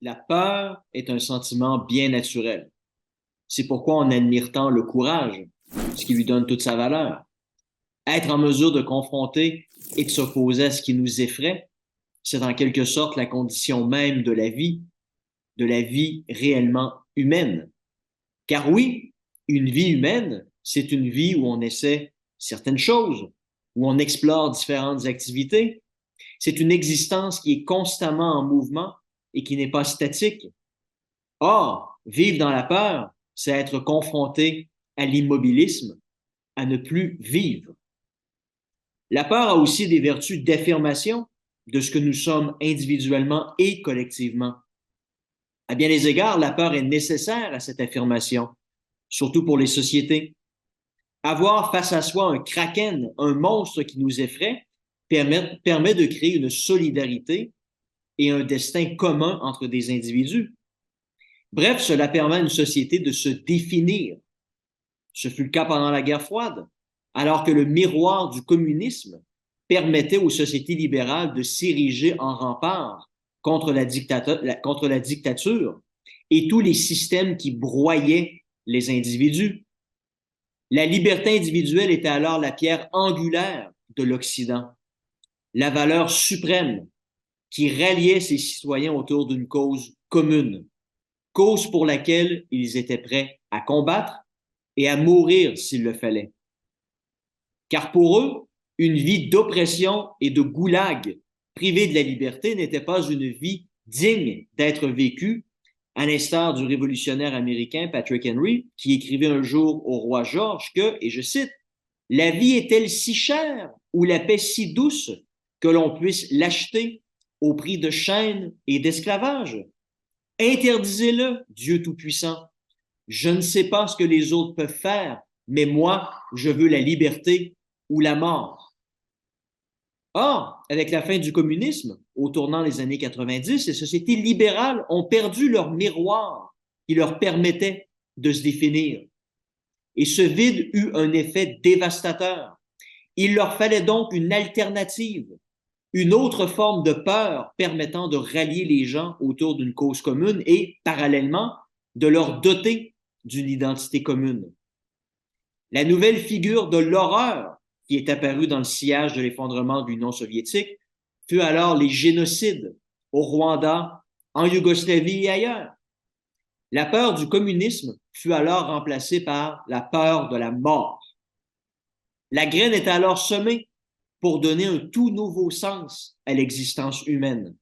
La peur est un sentiment bien naturel. C'est pourquoi on admire tant le courage, ce qui lui donne toute sa valeur. Être en mesure de confronter et de s'opposer à ce qui nous effraie, c'est en quelque sorte la condition même de la vie réellement humaine. Car oui, une vie humaine, c'est une vie où on essaie certaines choses, où on explore différentes activités. C'est une existence qui est constamment en mouvement et qui n'est pas statique. Or, vivre dans la peur, c'est être confronté à l'immobilisme, à ne plus vivre. La peur a aussi des vertus d'affirmation de ce que nous sommes individuellement et collectivement. À bien des égards, la peur est nécessaire à cette affirmation, surtout pour les sociétés. Avoir face à soi un kraken, un monstre qui nous effraie, permet de créer une solidarité et un destin commun entre des individus. Bref, cela permet à une société de se définir. Ce fut le cas pendant la guerre froide, alors que le miroir du communisme permettait aux sociétés libérales de s'ériger en rempart contre la dictature et tous les systèmes qui broyaient les individus. La liberté individuelle était alors la pierre angulaire de l'Occident, la valeur suprême qui ralliait ses citoyens autour d'une cause commune, cause pour laquelle ils étaient prêts à combattre et à mourir s'il le fallait. Car pour eux, une vie d'oppression et de goulag privée de la liberté n'était pas une vie digne d'être vécue, à l'instar du révolutionnaire américain Patrick Henry, qui écrivait un jour au roi George que, et je cite, « La vie est-elle si chère ou la paix si douce que l'on puisse l'acheter au prix de chaînes et d'esclavage? Interdisez-le, Dieu Tout-Puissant. Je ne sais pas ce que les autres peuvent faire, mais moi, je veux la liberté ou la mort. » Or, avec la fin du communisme, au tournant des années 90, les sociétés libérales ont perdu leur miroir qui leur permettait de se définir. Et ce vide eut un effet dévastateur. Il leur fallait donc une alternative, une autre forme de peur permettant de rallier les gens autour d'une cause commune et, parallèlement, de leur doter d'une identité commune. La nouvelle figure de l'horreur qui est apparue dans le sillage de l'effondrement de l'Union soviétique fut alors les génocides au Rwanda, en Yougoslavie et ailleurs. La peur du communisme fut alors remplacée par la peur de la mort. La graine est alors semée pour donner un tout nouveau sens à l'existence humaine.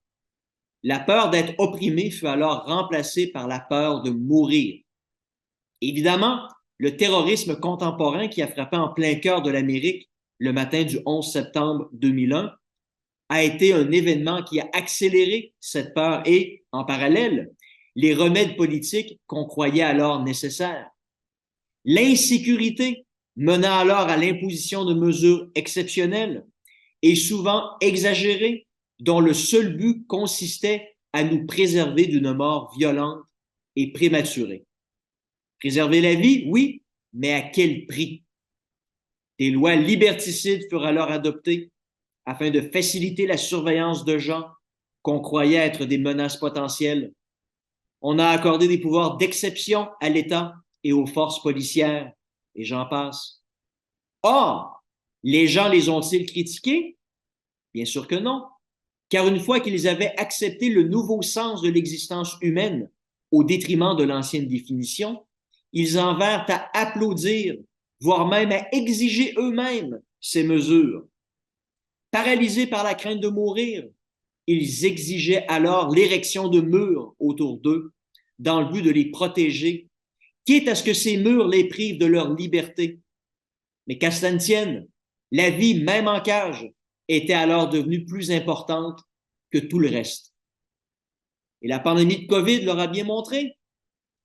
La peur d'être opprimé fut alors remplacée par la peur de mourir. Évidemment, le terrorisme contemporain qui a frappé en plein cœur de l'Amérique le matin du 11 septembre 2001 a été un événement qui a accéléré cette peur et, en parallèle, les remèdes politiques qu'on croyait alors nécessaires. L'insécurité mena alors à l'imposition de mesures exceptionnelles et souvent exagérées, dont le seul but consistait à nous préserver d'une mort violente et prématurée. Préserver la vie, oui, mais à quel prix? Des lois liberticides furent alors adoptées afin de faciliter la surveillance de gens qu'on croyait être des menaces potentielles. On a accordé des pouvoirs d'exception à l'État et aux forces policières, et j'en passe. Or, les gens les ont-ils critiqués? Bien sûr que non, car une fois qu'ils avaient accepté le nouveau sens de l'existence humaine au détriment de l'ancienne définition, ils en vinrent à applaudir, voire même à exiger eux-mêmes ces mesures. Paralysés par la crainte de mourir, ils exigeaient alors l'érection de murs autour d'eux, dans le but de les protéger, quitte à ce que ces murs les privent de leur liberté. Mais qu'à cela ne tienne, la vie, même en cage, était alors devenue plus importante que tout le reste. Et la pandémie de COVID leur a bien montré.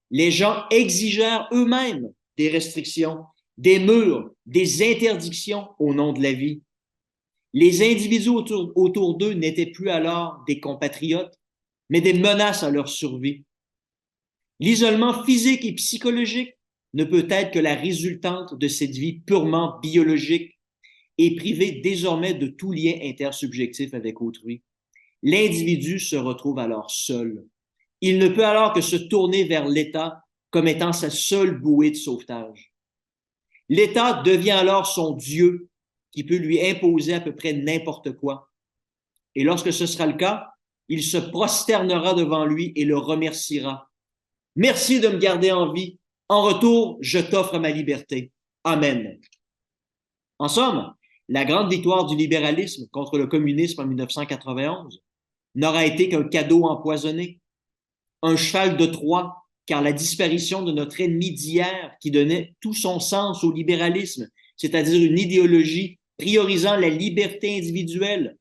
Les gens exigèrent eux-mêmes des restrictions, des murs, des interdictions au nom de la vie. Les individus autour d'eux n'étaient plus alors des compatriotes, mais des menaces à leur survie. L'isolement physique et psychologique ne peut être que la résultante de cette vie purement biologique et privée désormais de tout lien intersubjectif avec autrui. L'individu se retrouve alors seul, Il ne peut alors que se tourner vers l'État comme étant sa seule bouée de sauvetage. L'État devient alors son Dieu qui peut lui imposer à peu près n'importe quoi. Et lorsque ce sera le cas, il se prosternera devant lui et le remerciera. Merci de me garder en vie. En retour, je t'offre ma liberté. Amen. En somme, la grande victoire du libéralisme contre le communisme en 1991 n'aura été qu'un cadeau empoisonné, un cheval de Troie, car la disparition de notre ennemi d'hier qui donnait tout son sens au libéralisme, c'est-à-dire une idéologie priorisant la liberté individuelle,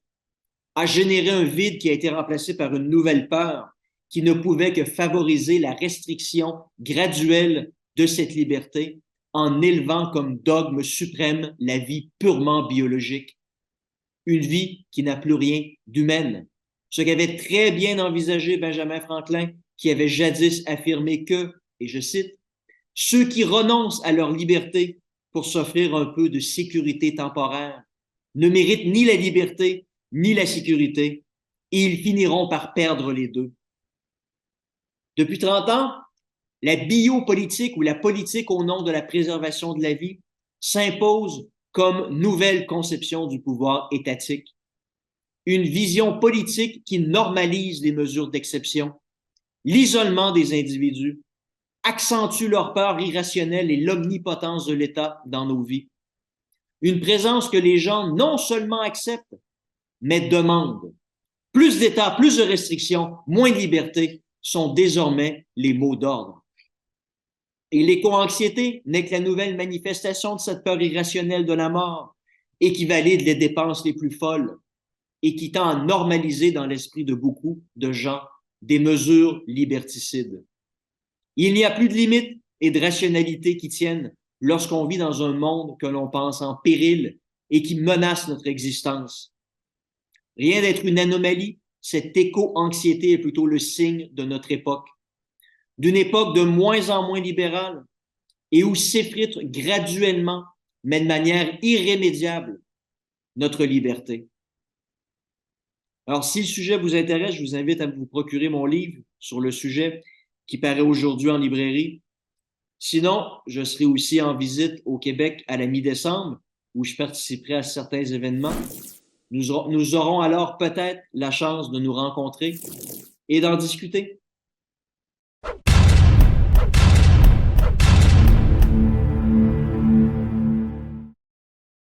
a généré un vide qui a été remplacé par une nouvelle peur qui ne pouvait que favoriser la restriction graduelle de cette liberté en élevant comme dogme suprême la vie purement biologique, une vie qui n'a plus rien d'humaine. Ce qu'avait très bien envisagé Benjamin Franklin, qui avait jadis affirmé que, et je cite, « Ceux qui renoncent à leur liberté pour s'offrir un peu de sécurité temporaire ne méritent ni la liberté ni la sécurité, et ils finiront par perdre les deux. » Depuis 30 ans, la biopolitique ou la politique au nom de la préservation de la vie s'impose comme nouvelle conception du pouvoir étatique. Une vision politique qui normalise les mesures d'exception, l'isolement des individus, accentue leur peur irrationnelle et l'omnipotence de l'État dans nos vies. Une présence que les gens non seulement acceptent, mais demandent. Plus d'État, plus de restrictions, moins de liberté sont désormais les mots d'ordre. Et l'éco-anxiété n'est que la nouvelle manifestation de cette peur irrationnelle de la mort, équivalée des dépenses les plus folles, et qui tend à normaliser dans l'esprit de beaucoup de gens des mesures liberticides. Il n'y a plus de limites et de rationalité qui tiennent lorsqu'on vit dans un monde que l'on pense en péril et qui menace notre existence. Rien d'être une anomalie, cette éco-anxiété est plutôt le signe de notre époque, d'une époque de moins en moins libérale et où s'effrite graduellement, mais de manière irrémédiable, notre liberté. Alors, si le sujet vous intéresse, je vous invite à vous procurer mon livre sur le sujet qui paraît aujourd'hui en librairie. Sinon, je serai aussi en visite au Québec à la mi-décembre, où je participerai à certains événements. Nous aurons alors peut-être la chance de nous rencontrer et d'en discuter.